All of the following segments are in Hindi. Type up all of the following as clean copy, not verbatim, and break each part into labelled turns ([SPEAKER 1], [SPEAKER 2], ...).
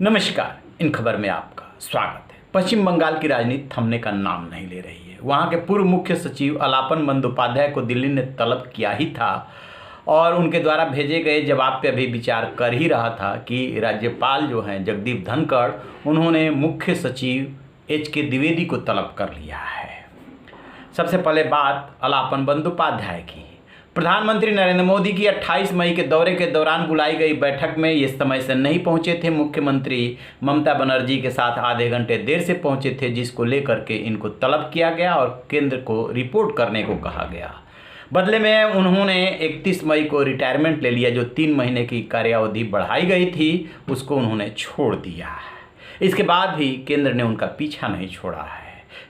[SPEAKER 1] नमस्कार। इन खबर में आपका स्वागत है। पश्चिम बंगाल की राजनीति थमने का नाम नहीं ले रही है। वहां के पूर्व मुख्य सचिव अलापन बंदोपाध्याय को दिल्ली ने तलब किया ही था और उनके द्वारा भेजे गए जवाब पे अभी विचार कर ही रहा था कि राज्यपाल जो हैं जगदीप धनखड़, उन्होंने मुख्य सचिव एच.के. द्विवेदी को तलब कर लिया है। सबसे पहले बात अलापन बंदोपाध्याय की। प्रधानमंत्री नरेंद्र मोदी की 28 मई के दौरे के दौरान बुलाई गई बैठक में ये समय से नहीं पहुंचे थे। मुख्यमंत्री ममता बनर्जी के साथ आधे घंटे देर से पहुंचे थे, जिसको लेकर के इनको तलब किया गया और केंद्र को रिपोर्ट करने को कहा गया। बदले में उन्होंने 31 मई को रिटायरमेंट ले लिया। जो 3 महीने की कार्यावधि बढ़ाई गई थी उसको उन्होंने छोड़ दिया। इसके बाद भी केंद्र ने उनका पीछा नहीं छोड़ा है।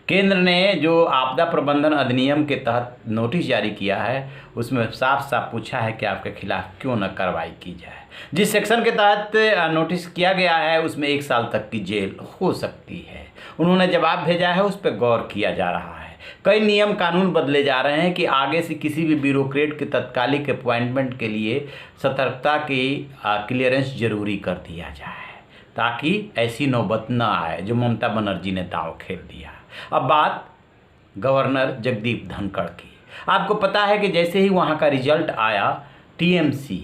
[SPEAKER 1] केंद्र ने जो आपदा प्रबंधन अधिनियम के तहत नोटिस जारी किया है उसमें साफ साफ पूछा है कि आपके खिलाफ क्यों न कार्रवाई की जाए। जिस सेक्शन के तहत नोटिस किया गया है उसमें 1 साल तक की जेल हो सकती है। उन्होंने जवाब भेजा है, उस पर गौर किया जा रहा है। कई नियम कानून बदले जा रहे हैं कि आगे से किसी भी ब्यूरोक्रेट के तत्कालिक अपॉइंटमेंट के लिए सतर्कता की क्लियरेंस जरूरी कर दिया जाए, ताकि ऐसी नौबत न आए जो ममता बनर्जी ने दांव खेल दिया। अब बात गवर्नर जगदीप धनखड़ की। आपको पता है कि जैसे ही वहाँ का रिजल्ट आया, टीएमसी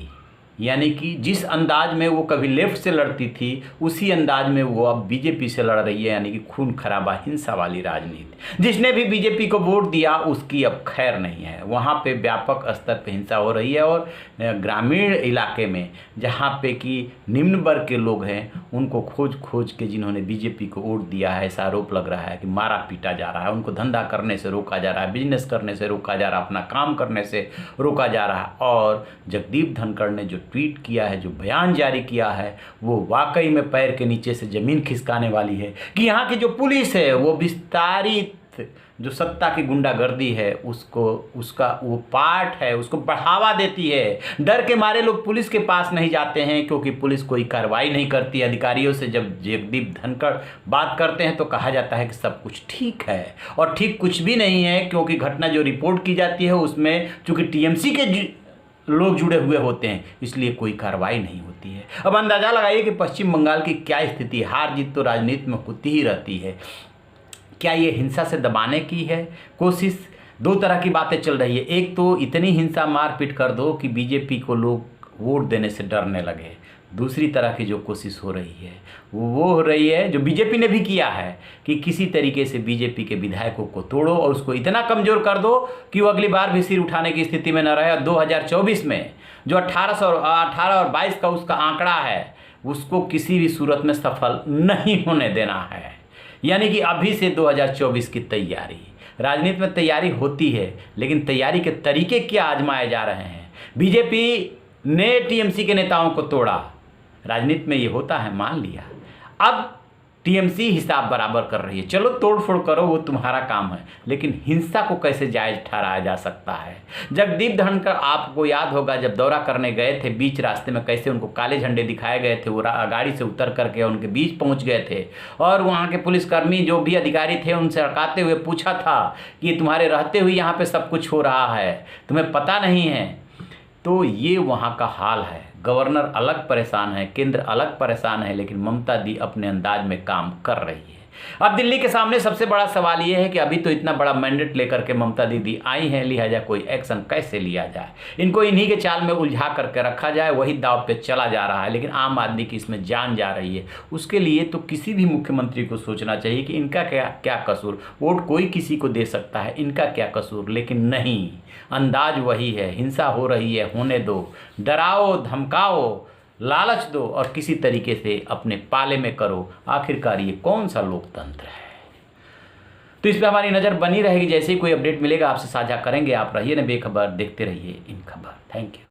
[SPEAKER 1] यानी कि जिस अंदाज में वो कभी लेफ्ट से लड़ती थी उसी अंदाज में वो अब बीजेपी से लड़ रही है, यानी कि खून खराबा हिंसा वाली राजनीति। जिसने भी बीजेपी को वोट दिया उसकी अब खैर नहीं है। वहाँ पे व्यापक स्तर पे हिंसा हो रही है और ग्रामीण इलाके में जहाँ पे कि निम्न वर्ग के लोग हैं उनको खोज खोज के जिन्होंने बीजेपी को वोट दिया है, ऐसा आरोप लग रहा है कि मारा पीटा जा रहा है। उनको धंधा करने से रोका जा रहा है, बिजनेस करने से रोका जा रहा है, अपना काम करने से रोका जा रहा है। और जगदीप धनखड़ ने जो ट्वीट किया है, जो बयान जारी किया है, वो वाकई में पैर के नीचे से ज़मीन खिसकाने वाली है कि यहाँ की जो पुलिस है वो विस्तारित जो सत्ता की गुंडागर्दी है उसका वो पार्ट है, उसको बढ़ावा देती है। डर के मारे लोग पुलिस के पास नहीं जाते हैं क्योंकि पुलिस कोई कार्रवाई नहीं करती। अधिकारियों से जब जगदीप धनखड़ बात करते हैं तो कहा जाता है कि सब कुछ ठीक है, और ठीक कुछ भी नहीं है, क्योंकि घटना जो रिपोर्ट की जाती है उसमें चूँकि टीएमसी के लोग जुड़े हुए होते हैं इसलिए कोई कार्रवाई नहीं होती है। अब अंदाज़ा लगाइए कि पश्चिम बंगाल की क्या स्थिति। हार जीत तो राजनीति में होती ही रहती है। क्या ये हिंसा से दबाने की है कोशिश? 2 तरह की बातें चल रही है। एक तो इतनी हिंसा मारपीट कर दो कि बीजेपी को लोग वोट देने से डरने लगे। दूसरी तरह की जो कोशिश हो रही है वो हो रही है जो बीजेपी ने भी किया है कि किसी तरीके से बीजेपी के विधायकों को तोड़ो और उसको इतना कमज़ोर कर दो कि वो अगली बार भी सिर उठाने की स्थिति में न रहे। और 2024 में जो 18 और 22 का उसका आंकड़ा है उसको किसी भी सूरत में सफल नहीं होने देना है। यानी कि अभी से 2024 की तैयारी। राजनीति में तैयारी होती है लेकिन तैयारी के तरीके क्या आजमाए जा रहे हैं। बीजेपी ने टीएमसी के नेताओं को तोड़ा, राजनीति में ये होता है, मान लिया। अब टीएमसी हिसाब बराबर कर रही है, चलो तोड़ फोड़ करो, वो तुम्हारा काम है, लेकिन हिंसा को कैसे जायज़ ठहराया जा सकता है। जगदीप धनखड़, आपको याद होगा जब दौरा करने गए थे बीच रास्ते में कैसे उनको काले झंडे दिखाए गए थे। वो गाड़ी से उतर करके उनके बीच पहुंच गए थे और वहाँ के पुलिसकर्मी जो भी अधिकारी थे उनसे हड़काते हुए पूछा था कि तुम्हारे रहते हुए यहाँ पर सब कुछ हो रहा है, तुम्हें पता नहीं है। तो ये वहाँ का हाल है। गवर्नर अलग परेशान है, केंद्र अलग परेशान है, लेकिन ममता दी अपने अंदाज में काम कर रही है। अब दिल्ली के सामने सबसे बड़ा सवाल ये है कि अभी तो इतना बड़ा मैंडेट लेकर के ममता दीदी आई हैं, लिहाजा कोई एक्शन कैसे लिया जाए। इनको इन्हीं के चाल में उलझा करके रखा जाए, वही दाव पे चला जा रहा है। लेकिन आम आदमी की इसमें जान जा रही है। उसके लिए तो किसी भी मुख्यमंत्री को सोचना चाहिए कि इनका क्या कसूर। वोट कोई किसी को दे सकता है, इनका क्या कसूर। लेकिन नहीं, अंदाज वही है। हिंसा हो रही है, होने दो, डराओ धमकाओ, लालच दो और किसी तरीके से अपने पाले में करो। आखिरकार ये कौन सा लोकतंत्र है। तो इस पर हमारी नज़र बनी रहेगी। जैसे ही कोई अपडेट मिलेगा आपसे साझा करेंगे। आप रहिए न बेखबर, देखते रहिए इन खबर। Thank you.